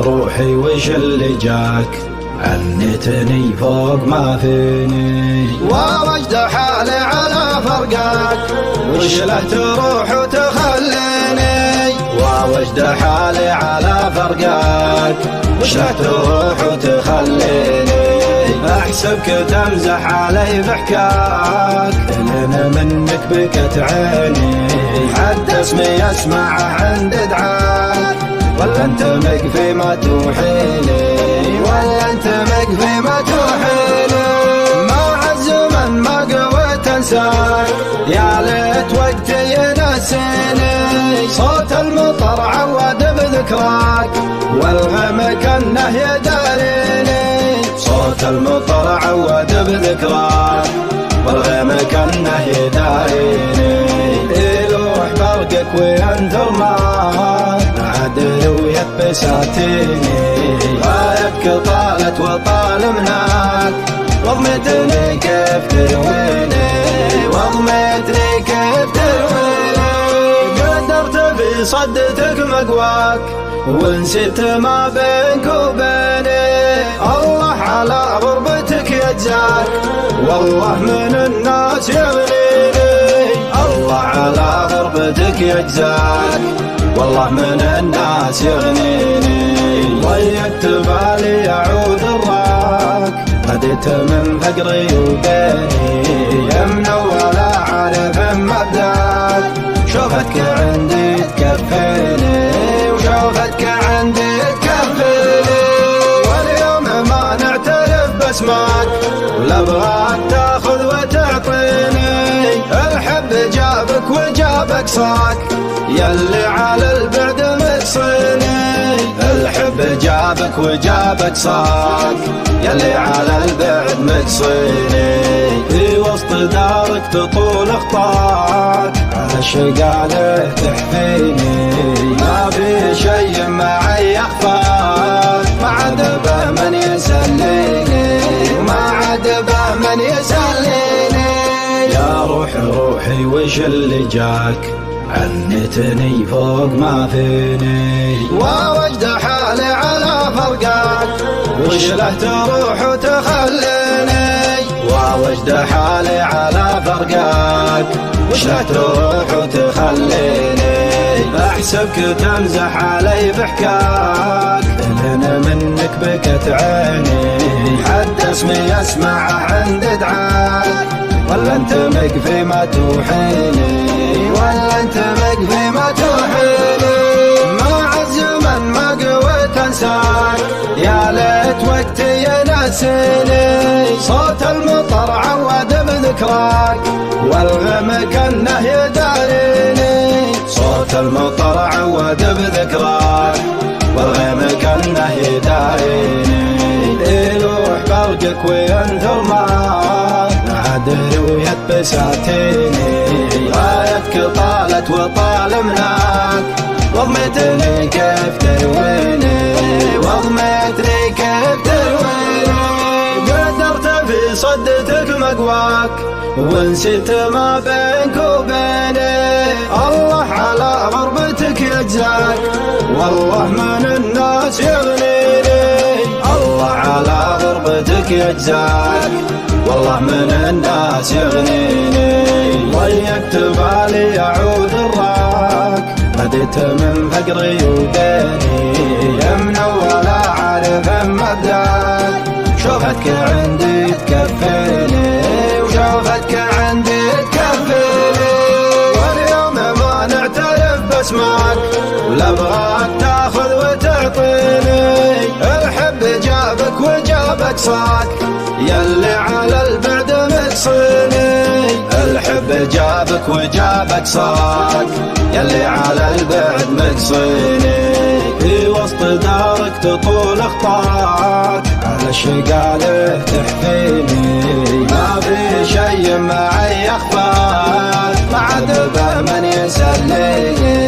روحي وش اللي جاك عنتني فوق ما فيني ووجد حالي على فرقاك وش له تروح وتخليني ووجد حالي على فرقاك وش له تروح وتخليني احسبك تمزح علي بحكاك لنا منك بكت عيني حتى اسمي اسمعه عند دعاك ولا انت مقفي ما توحيلي ولا انت مقفي ما توحيلي مع الزمن ما قويت انساك يا ليت وقتي ينسيني صوت المطر عود بذكراك والغم كانه يداريني صوت المطر عود بذكراك والغم كانه يداريني يلوح برقك وينثر معاك عدل ويبساتيني غايبك طالت وطال مناك وضمتني كيف ترويني وضمتني كيف ترويني قدرت في صدتك مقواك ونسيت ما بينك وبيني الله على غربتك يجزاك والله من الناس يغنيني الله على غربتك يجزاك والله من الناس يغنيني ضيقت بالي يعود الراك هديت من فقري وبيني يمنى ولا عارف مبداك شوفتك عندي تكفيني وشوفتك عندي تكفيني واليوم ما نعترف باسمك ولا ابغاك تاخذ وتعطيني الحب جابك وجابك صاك يلي على البعد مقصيني الحب جابك وجابك صاك يلي على البعد مقصيني في وسط دارك تطول خطاك على شقاله تحفيني ما في شي معي يخفاك ما عاد به من يسليني وما عاد به من يسليني يا روحي وش اللي جاك عنتني فوق ما فيني ووجد حالي على فرقاك وش له تروح وتخليني ووجد حالي على فرقاك وش له تروح وتخليني احسبك تمزح علي بحكاك لنا منك بكت عيني حتى اسمي اسمعه عند دعاك ولا انت مقفي ما توحيني ولا انت مقفي ما توحيني مع الزمن ما قويت انساك يا ليت وقتي ينسيني صوت المطر عود بذكراك والغم كانه يداريني صوت المطر عود بذكراك والغم كانه يداريني يلوح برقك وينثر معاك عدل ويبساتيني غايتك طالت وطال مناك وضمتني كيف ترويني وضمتني كيف ترويني قدرت في صدتك مقواك ونسيت ما بينك وبيني الله على غربتك يجزاك والله من الناس يغنيني الله على غربتك يجزاك والله من الناس يغنيني ضيقت بالي يعود الراك هديت من فقري وبيني يمنى ولا عارف مبداك شوفتك عندي تكفيني وشوفتك عندي تكفيني واليوم ما نعترف باسمك ولا ابغاك تاخذ وتعطيني الحب جابك وجابك صاك يلي على البعد مقصيني الحب جابك وجابك صاك يلي على البعد مقصيني في وسط دارك تطول خطاك على شقاله تحفيني ما في شي معي يخفاك ما عاد به من يسليني